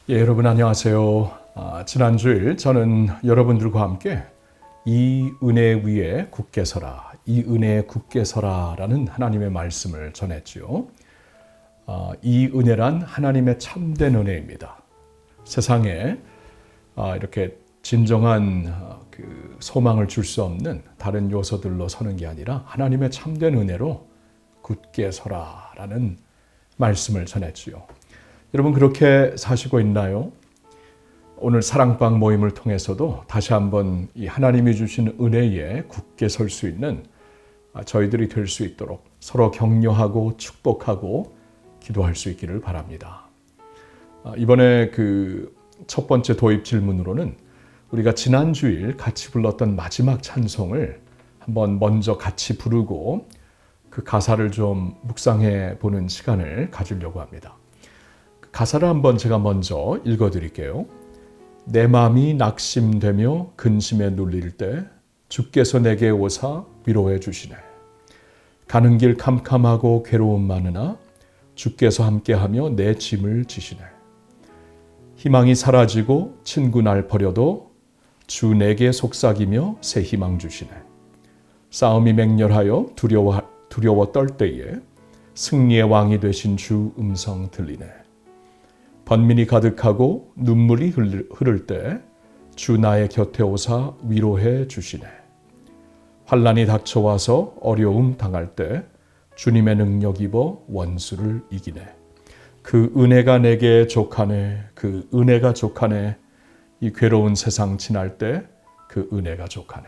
여러분 안녕하세요. 지난 주일 저는 여러분들과 함께 이 은혜 위에 굳게 서라, 이 은혜에 굳게 서라라는 하나님의 말씀을 전했지요. 이 은혜란 하나님의 참된 은혜입니다. 세상에 이렇게 진정한 그 소망을 줄 수 없는 다른 요소들로 서는 게 아니라 하나님의 참된 은혜로 굳게 서라라는 말씀을 전했지요. 여러분 그렇게 사시고 있나요? 오늘 사랑방 모임을 통해서도 다시 한번 이 하나님이 주신 은혜에 굳게 설 수 있는 저희들이 될 수 있도록 서로 격려하고 축복하고 기도할 수 있기를 바랍니다. 이번에 그 첫 번째 도입 질문으로는 우리가 지난 주일 같이 불렀던 마지막 찬송을 한번 먼저 같이 부르고 그 가사를 좀 묵상해 보는 시간을 가지려고 합니다. 가사를 한번 제가 먼저 읽어드릴게요. 내 마음이 낙심되며 근심에 눌릴 때 주께서 내게 오사 위로해 주시네. 가는 길 캄캄하고 괴로움 많으나 주께서 함께하며 내 짐을 지시네. 희망이 사라지고 친구 날 버려도 주 내게 속삭이며 새 희망 주시네. 싸움이 맹렬하여 두려워 떨 때에 승리의 왕이 되신 주 음성 들리네. 번민이 가득하고 눈물이 흐를 때 주 나의 곁에 오사 위로해 주시네. 환난이 닥쳐와서 어려움 당할 때 주님의 능력 입어 원수를 이기네. 그 은혜가 내게 족하네. 그 은혜가 족하네. 이 괴로운 세상 지날 때 그 은혜가 족하네.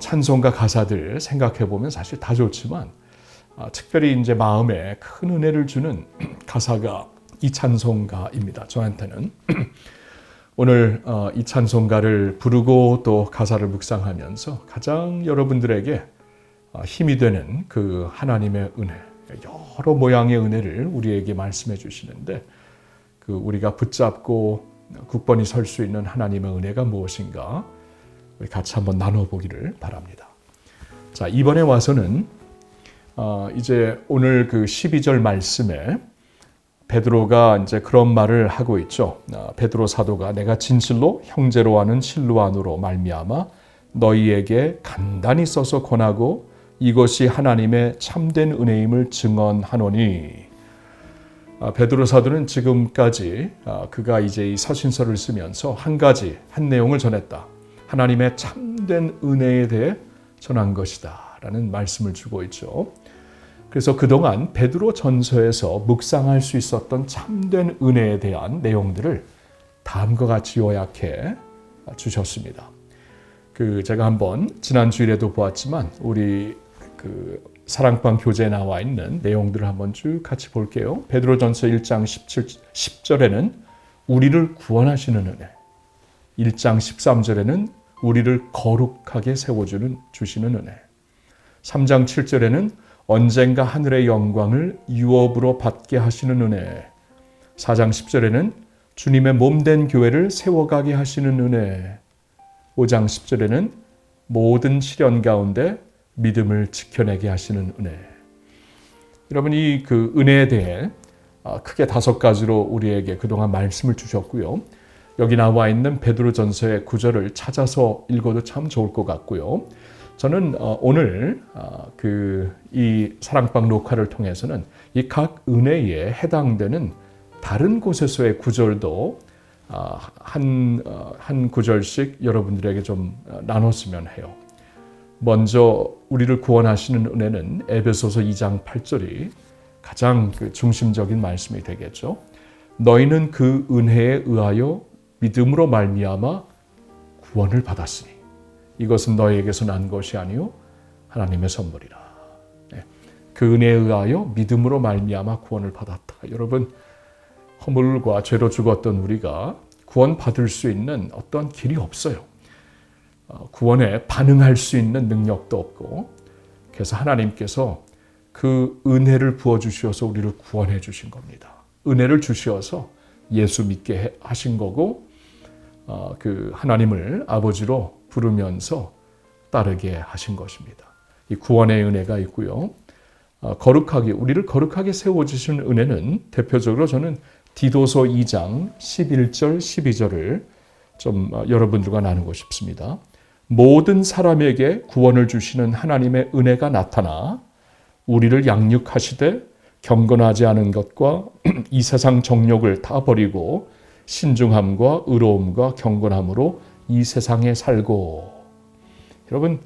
찬송가 가사들 생각해 보면 사실 다 좋지만 특별히 이제 마음에 큰 은혜를 주는 가사가 이 찬송가입니다. 저한테는 오늘 이 찬송가를 부르고 또 가사를 묵상하면서 가장 여러분들에게 힘이 되는 그 하나님의 은혜, 여러 모양의 은혜를 우리에게 말씀해 주시는데 그 우리가 붙잡고 굳건히 설 수 있는 하나님의 은혜가 무엇인가 우리 같이 한번 나눠보기를 바랍니다. 자, 이번에 와서는 이제 오늘 그 12절 말씀에 베드로가 이제 그런 말을 하고 있죠. 베드로 사도가 내가 진실로 형제로 하는 실로안으로 말미암아 너희에게 간단히 써서 권하고 이것이 하나님의 참된 은혜임을 증언하노니. 베드로 사도는 지금까지 그가 이제 이 서신서를 쓰면서 한 내용을 전했다. 하나님의 참된 은혜에 대해 전한 것이다 라는 말씀을 주고 있죠. 그래서 그동안 베드로 전서에서 묵상할 수 있었던 참된 은혜에 대한 내용들을 다음과 같이 요약해 주셨습니다. 제가 한번 지난 주일에도 보았지만 우리 사랑방 교재에 나와 있는 내용들을 한번 쭉 같이 볼게요. 베드로전서 1장 10절에는 우리를 구원하시는 은혜, 1장 13절에는 우리를 거룩하게 세워주시는 은혜, 3장 7절에는 언젠가 하늘의 영광을 유업으로 받게 하시는 은혜, 4장 10절에는 주님의 몸된 교회를 세워가게 하시는 은혜, 5장 10절에는 모든 시련 가운데 믿음을 지켜내게 하시는 은혜. 여러분 이 그 은혜에 대해 크게 5가지로 우리에게 그동안 말씀을 주셨고요. 여기 나와 있는 베드로전서의 구절을 찾아서 읽어도 참 좋을 것 같고요. 저는 오늘 이 사랑방 녹화를 통해서는 이 각 은혜에 해당되는 다른 곳에서의 구절도 한 구절씩 여러분들에게 좀 나눴으면 해요. 먼저 우리를 구원하시는 은혜는 에베소서 2장 8절이 가장 중심적인 말씀이 되겠죠. 너희는 그 은혜에 의하여 믿음으로 말미암아 구원을 받았으니 이것은 너희에게서 난 것이 아니요 하나님의 선물이라. 그 은혜에 의하여 믿음으로 말미암아 구원을 받았다. 여러분 허물과 죄로 죽었던 우리가 구원받을 수 있는 어떤 길이 없어요. 구원에 반응할 수 있는 능력도 없고 그래서 하나님께서 그 은혜를 부어주셔서 우리를 구원해 주신 겁니다. 은혜를 주셔서 예수 믿게 하신 거고 그 하나님을 아버지로 부르면서 따르게 하신 것입니다. 이 구원의 은혜가 있고요. 우리를 거룩하게 세워주신 은혜는 대표적으로 저는 디도서 2장 11절 12절을 좀 여러분들과 나누고 싶습니다. 모든 사람에게 구원을 주시는 하나님의 은혜가 나타나 우리를 양육하시되 경건하지 않은 것과 이 세상 정욕을 다 버리고 신중함과 의로움과 경건함으로 이 세상에 살고. 여러분,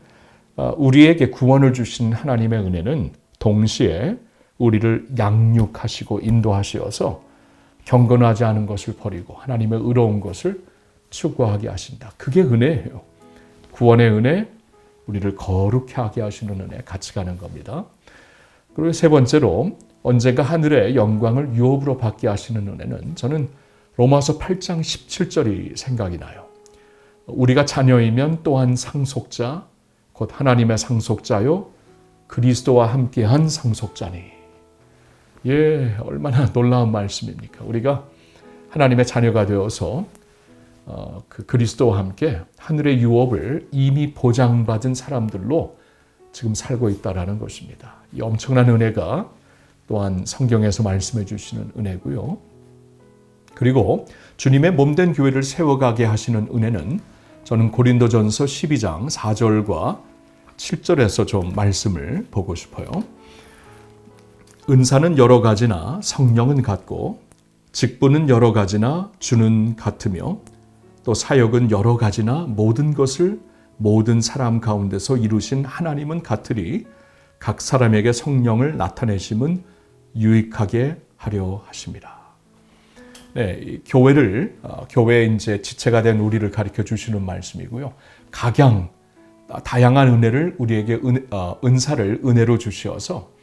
우리에게 구원을 주신 하나님의 은혜는 동시에 우리를 양육하시고 인도하시어서 경건하지 않은 것을 버리고 하나님의 의로운 것을 추구하게 하신다. 그게 은혜예요. 구원의 은혜, 우리를 거룩히 하게 하시는 은혜, 같이 가는 겁니다. 그리고 세 번째로 언젠가 하늘의 영광을 유업으로 받게 하시는 은혜는 저는 로마서 8장 17절이 생각이 나요. 우리가 자녀이면 또한 상속자, 곧 하나님의 상속자요 그리스도와 함께한 상속자니. 예, 얼마나 놀라운 말씀입니까? 우리가 하나님의 자녀가 되어서 그 그리스도와 함께 하늘의 유업을 이미 보장받은 사람들로 지금 살고 있다라는 것입니다. 이 엄청난 은혜가 또한 성경에서 말씀해 주시는 은혜고요. 그리고 주님의 몸된 교회를 세워가게 하시는 은혜는 저는 고린도전서 12장 4절과 7절에서 좀 말씀을 보고 싶어요. 은사는 여러 가지나 성령은 같고 직분은 여러 가지나 주는 같으며 또 사역은 여러 가지나 모든 것을 모든 사람 가운데서 이루신 하나님은 같으리 각 사람에게 성령을 나타내심은 유익하게 하려 하십니다. 네, 교회를 교회의 이제 지체가 된 우리를 가르쳐 주시는 말씀이고요. 각양 다양한 은혜를 우리에게 은사를 은혜로 주시어서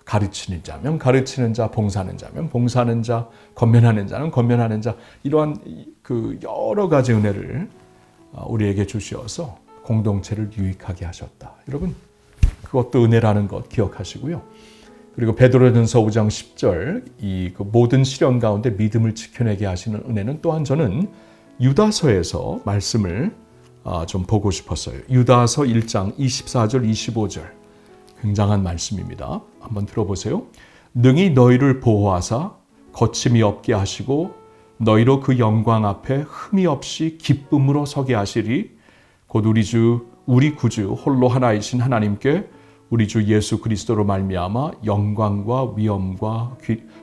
가르치는 자면 가르치는 자, 봉사하는 자면 봉사하는 자, 권면하는 자는 권면하는 자, 이러한 그 여러 가지 은혜를 우리에게 주시어서 공동체를 유익하게 하셨다. 여러분, 그것도 은혜라는 것 기억하시고요. 그리고 베드로전서 5장 10절 이 그 모든 시련 가운데 믿음을 지켜내게 하시는 은혜는 또한 저는 유다서에서 말씀을 좀 보고 싶었어요. 유다서 1장 24절 25절 굉장한 말씀입니다. 한번 들어보세요. 능히 너희를 보호하사 거침이 없게 하시고 너희로 그 영광 앞에 흠이 없이 기쁨으로 서게 하시리. 곧 우리 구주 홀로 하나이신 하나님께 우리 주 예수 그리스도로 말미암아 영광과 위엄과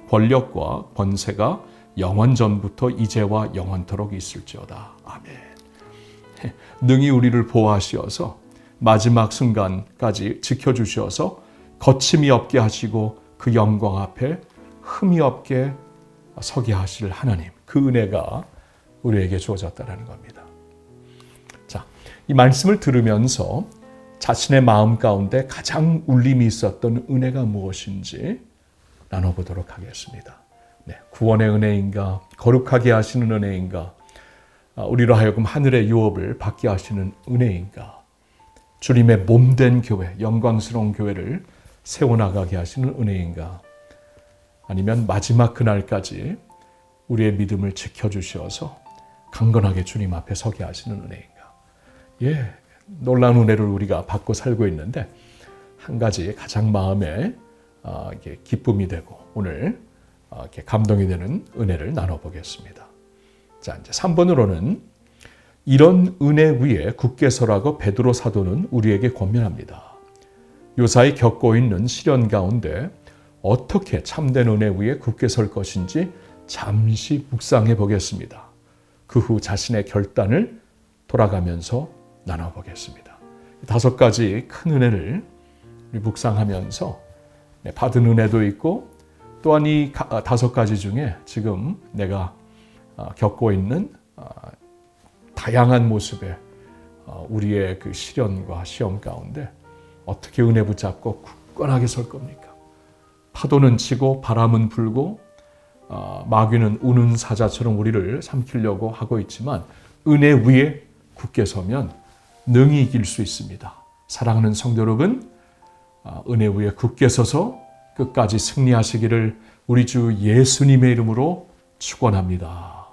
권력과 권세가 영원전부터 이제와 영원토록 있을지어다. 아멘. 능히 우리를 보호하시어서 마지막 순간까지 지켜주셔서 거침이 없게 하시고 그 영광 앞에 흠이 없게 서게 하실 하나님, 그 은혜가 우리에게 주어졌다는 겁니다. 자, 이 말씀을 들으면서 자신의 마음 가운데 가장 울림이 있었던 은혜가 무엇인지 나눠보도록 하겠습니다. 네, 구원의 은혜인가, 거룩하게 하시는 은혜인가, 우리로 하여금 하늘의 유업을 받게 하시는 은혜인가, 주님의 몸된 교회, 영광스러운 교회를 세워나가게 하시는 은혜인가, 아니면 마지막 그날까지 우리의 믿음을 지켜주셔서 강건하게 주님 앞에 서게 하시는 은혜인가. 예, 놀라운 은혜를 우리가 받고 살고 있는데 한 가지 가장 마음에 기쁨이 되고 오늘 이렇게 감동이 되는 은혜를 나눠보겠습니다. 자, 이제 3번으로는 이런 은혜 위에 굳게 서라고 베드로 사도는 우리에게 권면합니다. 요사이 겪고 있는 시련 가운데 어떻게 참된 은혜 위에 굳게 설 것인지 잠시 묵상해 보겠습니다. 그 후 자신의 결단을 돌아가면서 나눠보겠습니다. 5가지 큰 은혜를 묵상하면서 받은 은혜도 있고 또한 이 5가지 중에 지금 내가 겪고 있는 다양한 모습의 우리의 그 시련과 시험 가운데 어떻게 은혜 붙잡고 굳건하게 설 겁니까? 파도는 치고 바람은 불고 마귀는 우는 사자처럼 우리를 삼키려고 하고 있지만 은혜 위에 굳게 서면 능히 이길 수 있습니다. 사랑하는 성도 여러분, 은혜 위에 굳게 서서 끝까지 승리하시기를 우리 주 예수님의 이름으로 축원합니다.